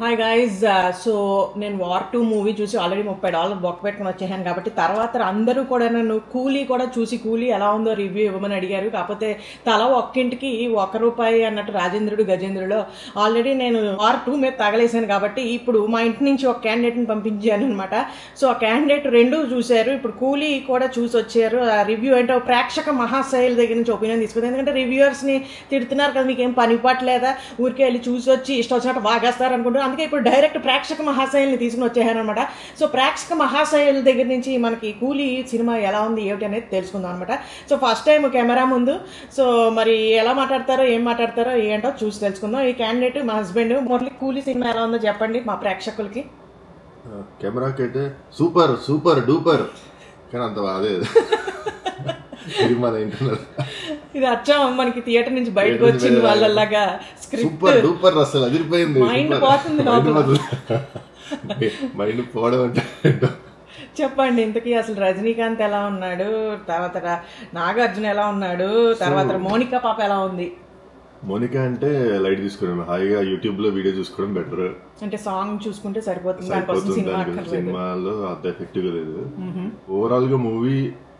Hi guys. So నేను war 2 movie చూసి already $30 బొక్క పెట్టుకుని వచ్చేసాను కాబట్టి తర్వాత అందరూ కూడా నన్ను కూలీ కూడా చూసి కూలీ ఎలా ఉందో రివ్యూ ఇవ్వమని అడిగారు. కాకపోతే తల ఒక్కింటికి ₹1 అన్నట్టు రాజేంద్రుడు గజేంద్రుడు ఆల్రెడీ నేను వార్ 2 మీద తగలేసాను కాబట్టి ఇప్పుడు మా ఇంటి నుంచి ఒక క్యాండిడేట్ని పంపించాను అనమాట. సో ఆ క్యాండిడేట్ 2 చూశారు, ఇప్పుడు కూలీ కూడా చూసి వచ్చారు. ఆ రివ్యూ అంటే ప్రేక్షక మహాశైల దగ్గర నుంచి ఒపీనియన్ తీసుకుంది. ఎందుకంటే రివ్యూవర్స్ని తిడుతున్నారు కదా, మీకు ఏం పని పట్టలేదా, ఊరికే వెళ్ళి చూసి వచ్చి ఇష్టం వచ్చినట్టు వాగేస్తారు అనుకుంటారు. అందుకే ఇప్పుడు డైరెక్ట్ ప్రేక్షక మహాశైల్ని తీసుకుని వచ్చేసారనమాట. సో ప్రేక్షక మహాశైల దగ్గర నుంచి మనకి కూలీ సినిమా ఎలా ఉంది ఏమిటి అనేది తెలుసుకుందాం అనమాట. సో ఫస్ట్ టైం కెమెరా ముందు, సో మరి ఎలా మాట్లాడతారో ఏం మాట్లాడతారో ఏంటో చూసి తెలుసుకుందాం. ఈ క్యాండిడేట్ మా హస్బెండ్. మురళి, కూలీ సినిమా ఎలా ఉందో చెప్పండి మా ప్రేక్షకులకి. కెమెరాకి అయితే సూపర్ సూపర్ డూపర్, కానీ అంత అదే ఇది అచ్చా మనకి థియేటర్ నుంచి బయటకు వచ్చింది వాళ్ళలాగా సూపర్ డూపర్ అసలు అదిరిపోయింది. మైండ్ పోతుంది మైండ్ పోవడం అంటే చెప్పండి. ఇంతకీ అసలు రజనీకాంత్ ఎలా ఉన్నాడు, తర్వాత నాగార్జున ఎలా ఉన్నాడు, తర్వాత మోనికా పాప ఎలా ఉంది? మోనికా అంటే లైట్ తీసుకోవడం, హాయిగా యూట్యూబ్ లో వీడియో చూసుకోవడం బెటర్. అంటే సాంగ్ చూసుకుంటే సరిపోతుంది, సినిమాలో అంత ఎఫెక్టివ్ గా లేదు. ఓవరాల్ గా movie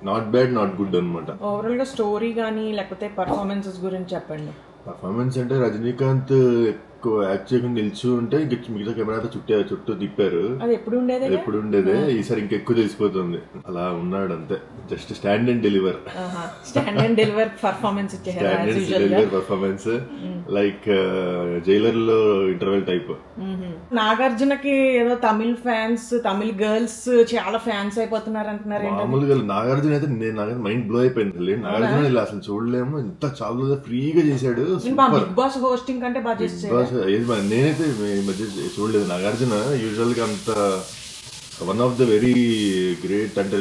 not bad not good అనమాట. ఓవరాల్ గా స్టోరీ గానీ లేకపోతే పర్ఫార్మెన్సెస్ గురించి చెప్పండి. పర్ఫార్మెన్స్ అంటే రజనీకాంత్ ఎక్కువ యాక్ట్ చేయకుండా నిలిచి ఉంటే మిగతా కెమెరా చుట్టూ తిప్పారు. అది ఎప్పుడు ఉండేదే ఈసారి ఇంకెక్కువ తెలిసిపోతుంది. అలా ఉన్నాడు అంతే, just stand and deliver performance performance like Jailer లో ఇంటర్వెల్ టైప్. నాగార్జునకి ఏదో తమిళ్ ఫ్యాన్స్, తమిళ్ గర్ల్స్ చాలా ఫ్యాన్స్ అయిపోతున్నారు అంటున్నారు. మామూలుగా నాగార్జున అయితే నేను మైండ్ బ్లో అయిపోయింది. నాగార్జున ఇలా అసలు చూడలేము, ఇంత చాలా ఫ్రీగా చేశాడు. బిగ్ బాస్ హోస్టింగ్ కంటే బాగా చేశాడు. నేనైతే ఈ మధ్య చూడలేదు నాగార్జున. యూజువల్ గా అంత one of the very great అంటే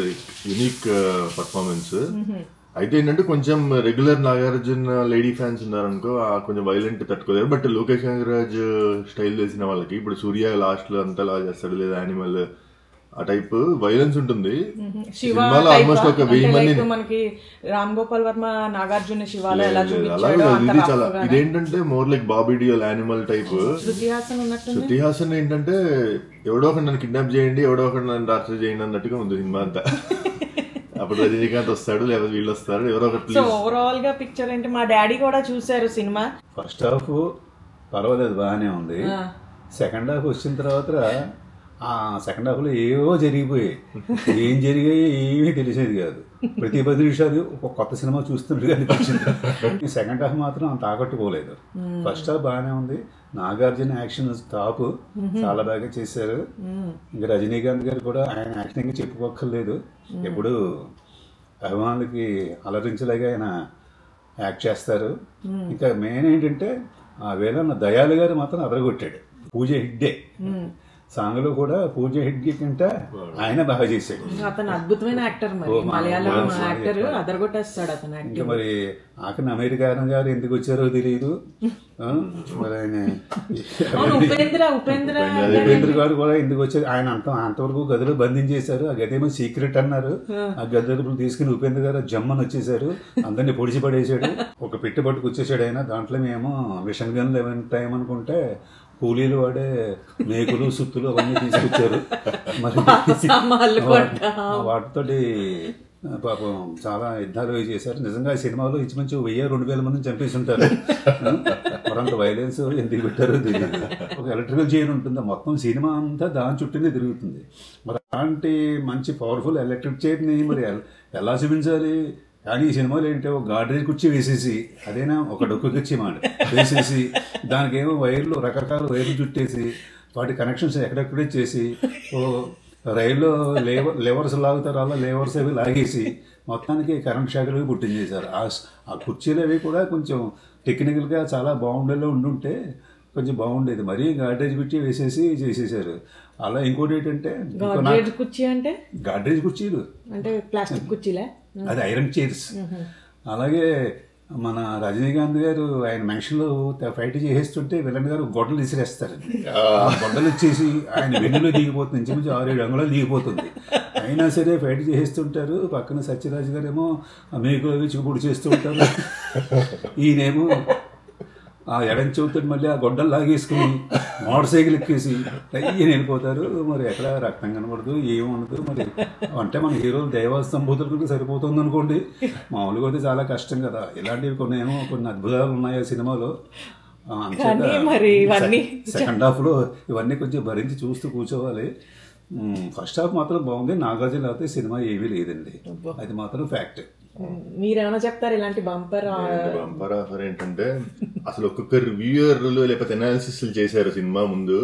యూనిక్ పర్ఫార్మెన్స్. అయితే ఏంటంటే కొంచెం రెగ్యులర్ నాగార్జున లేడీ ఫ్యాన్స్ ఉన్నారనుకో, కొంచెం వైలెంట్ తట్టుకోలేరు. బట్ లోకేష్ కనగరాజ్ స్టైల్ చేసిన వాళ్ళకి, ఇప్పుడు సూర్య లాస్ట్ లో అంతలా చేస్తాడు లేదా యానిమల్ ఆ టైప్ వైలెన్స్ ఉంటుంది. సినిమాలో ఆల్మోస్ట్ ఒక 1000 మంది. మనకి రామ్ గోపాల్ వర్మ నాగార్జున శివాలో ఇది చాలా ఇదేంటంటే more like Bobby Deol Animal type. Shruti Haasan ఏంటంటే ఎవడో ఒకటి నన్ను కిడ్నాప్ చేయండి, ఎవడో ఒకటి నన్ను టార్చర్ చేయండి అన్నట్టుగా ఉంది సినిమా అంతా. అప్పుడు రజనీకాంత్ వస్తాడు, లేకపోతే వీళ్ళు వస్తారు, ఎవరో ఒకటి. ఓవరాల్ గా పిక్చర్ అంటే మా డాడీ కూడా చూసారు సినిమా. ఫస్ట్ హాఫ్ పర్వాలేదు, బాగానే ఉంది. సెకండ్ హాఫ్ వచ్చిన తర్వాత ఆ సెకండ్ హాఫ్ లో ఏవో జరిగిపోయాయి. ఏం జరిగాయి ఏమీ తెలిసేది కాదు. ప్రతి 10 నిమిషాలు ఒక కొత్త సినిమా చూస్తున్నట్టుగా అనిపించింది. ఈ సెకండ్ హాఫ్ మాత్రం అంత ఆకట్టుకోలేదు. ఫస్ట్ హాఫ్ బాగానే ఉంది. నాగార్జున యాక్షన్ టాప్, చాలా బాగా చేశారు. ఇంకా రజనీకాంత్ గారు కూడా ఆయన యాక్టింగ్ చెప్పుకోక్కర్లేదు. ఎప్పుడు అభిమానులకి అలరించలేగా ఆయన యాక్ట్ చేస్తారు. ఇంకా మెయిన్ ఏంటంటే ఆ వేళ దయాలు గారు మాత్రం అదరగొట్టాడు. పూజ హిడ్డే సాంగ్ లో కూడా పూజ హిడ్గే కంటే ఆయన బాగా చేశాడు. అతను అద్భుతమైన యాక్టర్, మలయాళం యాక్టర్, అదరగొట్టేస్తాడు అతను. ఇంకా మరి ఆఖరి అమెరికా గారు ఎందుకు వచ్చారో తెలియదు. మరి ఆయన ఉపేంద్ర గారు కూడా ఎందుకు వచ్చారు, ఆయన అంతవరకు గదిలో బంధించేశారు. ఆ గది ఏమో సీక్రెట్ అన్నారు. ఆ గది తీసుకుని ఉపేంద్ర గారు జమ్మని వచ్చేసారు, అందరినీ పొడిచి పడేసాడు. ఒక పెట్టి పట్టుకు వచ్చేసాడు ఆయన. దాంట్లో మేము మిషన్ గన్లు ఏమంటామనుకుంటే కూలీలు వాడే మేకులు సుత్తులు అవన్నీ తీసుకొచ్చారు. మరి వాటితోటి పాపం చాలా యుద్ధాలు చేశారు. నిజంగా ఈ సినిమాలో ఇంచుమించు 1000-2000 మందిని చంపేసి ఉంటారు. మరంత వైలెన్స్ ఎందుకు పెట్టారో తెలియదు. ఒక ఎలక్ట్రికల్ చైన్ ఉంటుంది, మొత్తం సినిమా అంతా దాని చుట్టూనే తిరుగుతుంది. మరి అలాంటి మంచి పవర్ఫుల్ ఎలక్ట్రిక్ చైర్ని మరి ఎలా చూపించాలి? కానీ ఈ సినిమాలో ఏంటంటే ఒక గాడ్రేజ్ కుర్చీ వేసేసి, అదేనా ఒక డొక్కు కుర్చీ మాట వేసేసి, దానికేమో వైర్లు రకరకాల వైర్లు చుట్టేసి, వాటి కనెక్షన్స్ ఎక్కడెక్కడే చేసి, ఓ రైల్లో లేవర్స్ లాగుతారు, అలా లేవర్స్ అవి లాగేసి మొత్తానికి కరెంట్ షాకులు పుట్టించేశారు. ఆ కుర్చీలు అవి కూడా కొంచెం టెక్నికల్గా చాలా బాగుండేలా ఉండుంటే కొంచెం బాగుండేది. మరీ గాడ్రేజ్ కుర్చీ వేసేసి చేసేసారు. అలా ఇంకోటి ఏంటంటే గాడ్రేజ్ కుర్చీలు అంటే ప్లాస్టిక్ కుర్చీలే, అది ఐరన్ చైర్స్. అలాగే మన రజనీకాంత్ గారు ఆయన మెన్షన్లో ఫైట్ చేసేస్తుంటే విలన్ గారు గొడ్డలు విసిరేస్తారు. గొడ్డలు ఇచ్చేసి ఆయన వెన్నులో దిగిపోతుంది, ఇంచుమించు 6-7 అంగుళాలు దిగిపోతుంది. అయినా సరే ఫైట్ చేసేస్తుంటారు. పక్కన సత్యరాజ్ గారు ఏమో మేకులు అవి చూపుడు చేస్తూ ఉంటారు. ఈయనేమో ఆ ఎడం చెబుతూ మళ్ళీ ఆ గొడ్డలు లాగేసుకుని మోటార్ సైకిల్ ఎక్కేసి అయ్యి వెళ్ళిపోతారు. మరి ఎక్కడ రక్తం కనబడదు, ఏముండదు. మరి అంటే మన హీరోలు దైవస్తంభూతులకు సరిపోతుంది అనుకోండి, మామూలుగా అయితే చాలా కష్టం కదా. ఇలాంటివి కొన్ని అద్భుతాలు ఉన్నాయి ఆ సినిమాలో. సెకండ్ హాఫ్ లో ఇవన్నీ కొంచెం భరించి చూస్తూ కూర్చోవాలి. ఫస్ట్ హాఫ్ మాత్రం బాగుంది. నాగార్జున లేకపోతే సినిమా ఏమీ లేదండి, అది మాత్రం ఫ్యాక్ట్. మీరేమైనా చెప్తారు ఇలాంటి బంపర్ ఆఫర్ ఏంటంటే, అసలు ఒక్కొక్క రివ్యూయర్లు లేకపోతే అనాలిసిస్ చేశారు సినిమా ముందు.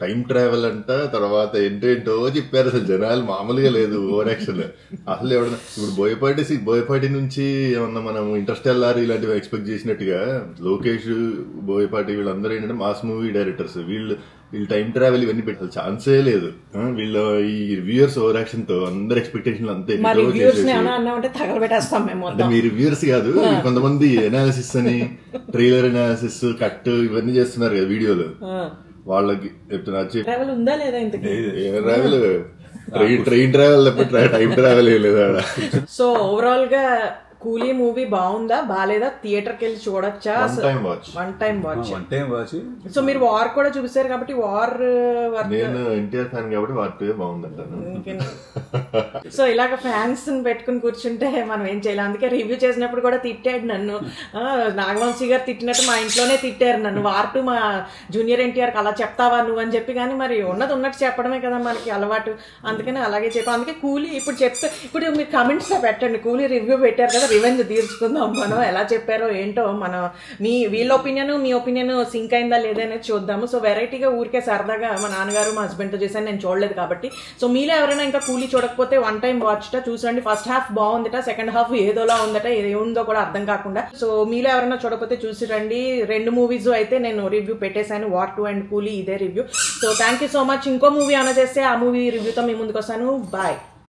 టైం ట్రావెల్ అంట, తర్వాత ఏంటేంటో చెప్పారు. అసలు జనాలు మామూలుగా లేదు, ఓవర్ యాక్షన్. అసలు ఎవడన్నా ఇప్పుడు బోయపాటి నుంచి ఏమన్నా మనం ఇంటర్స్టెల్లార్ ఇలాంటివి ఎక్స్పెక్ట్ చేసినట్టుగా, లోకేష్, బోయపాటి వీళ్ళందరూ ఏంటంటే మాస్ మూవీ డైరెక్టర్స్. వీళ్ళు టైం ట్రావెల్ ఇవన్నీ పెట్టాలి ఛాన్సే లేదు. వీళ్ళ ఈ రివ్యూయర్స్ ఓవర్ యాక్షన్ తో అందరు ఎక్స్పెక్టేషన్ అంతే. అంటే మీ రివ్యూయర్స్ కాదు, కొంతమంది అనాలిసిస్ అని, ట్రైలర్ అనాలిసిస్, కట్ ఇవన్నీ చేస్తున్నారు కదా వీడియోలు. వాళ్ళకి చెప్తున్నా ట్రైన్ ట్రావెల్ తప్ప టైం ట్రావెల్ ఏం లేదా. సో ఓవరాల్ గా కూలీ మూవీ బాగుందా బాలేదా, థియేటర్ కి వెళ్ళి చూడొచ్చా? One time watch. సో మీరు వార్ కూడా చూపిస్తారు కాబట్టి వార్, నేను ఎన్టీఆర్ ఫ్యాన్ కాబట్టి వార్ బాగుందంటాను. సో ఇలాగ ఫ్యాన్స్ పెట్టుకుని కూర్చుంటే మనం ఏం చేయాలి. అందుకే రివ్యూ చేసినప్పుడు కూడా తిట్టాడు నన్ను, నాగవంశీ గారు తిట్టినట్టు మా ఇంట్లోనే తిట్టారు నన్ను. వార్ 2 మా జూనియర్ ఎన్టీఆర్ కి అలా చెప్తావా నువ్వు అని చెప్పి. కానీ మరి ఉన్నట్టు చెప్పడమే కదా మనకి అలవాటు, అందుకని అలాగే చెప్పాను. అందుకే కూలీ ఇప్పుడు మీరు కమెంట్స్ లో పెట్టండి, కూలీ రివ్యూ పెట్టారు కదా, రివెంజ్ తీర్చుకుందాం మనం. ఎలా చెప్పారో ఏంటో, మనం వీళ్ళ ఒపీనియన్ మీ ఒపీనియన్ సింక్ అయిందా లేదనేది చూద్దాము. సో వెరైటీగా ఊరికే సరదాగా మా నాన్నగారు మా హస్బెండ్ తో చేశాను, నేను చూడలేదు కాబట్టి. సో మీలో ఎవరైనా ఇంకా కూలీ చూడకపోతే వన్ టైం వాచ్ చూసండి. ఫస్ట్ హాఫ్ బాగుందట, సెకండ్ హాఫ్ ఏదోలా ఉందట, ఏముందో కూడా అర్థం కాకుండా. సో మీలో ఎవరైనా చూడకపోతే చూసి రండి. 2 మూవీస్ అయితే నేను రివ్యూ పెట్టేశాను, వార్ 2 అండ్ కూలీ, ఇదే review. So thank you so much. ఇంకో మూవీ అన చేస్తే ఆ మూవీ రివ్యూతో మీ ముందుకు వస్తాను. బాయ్.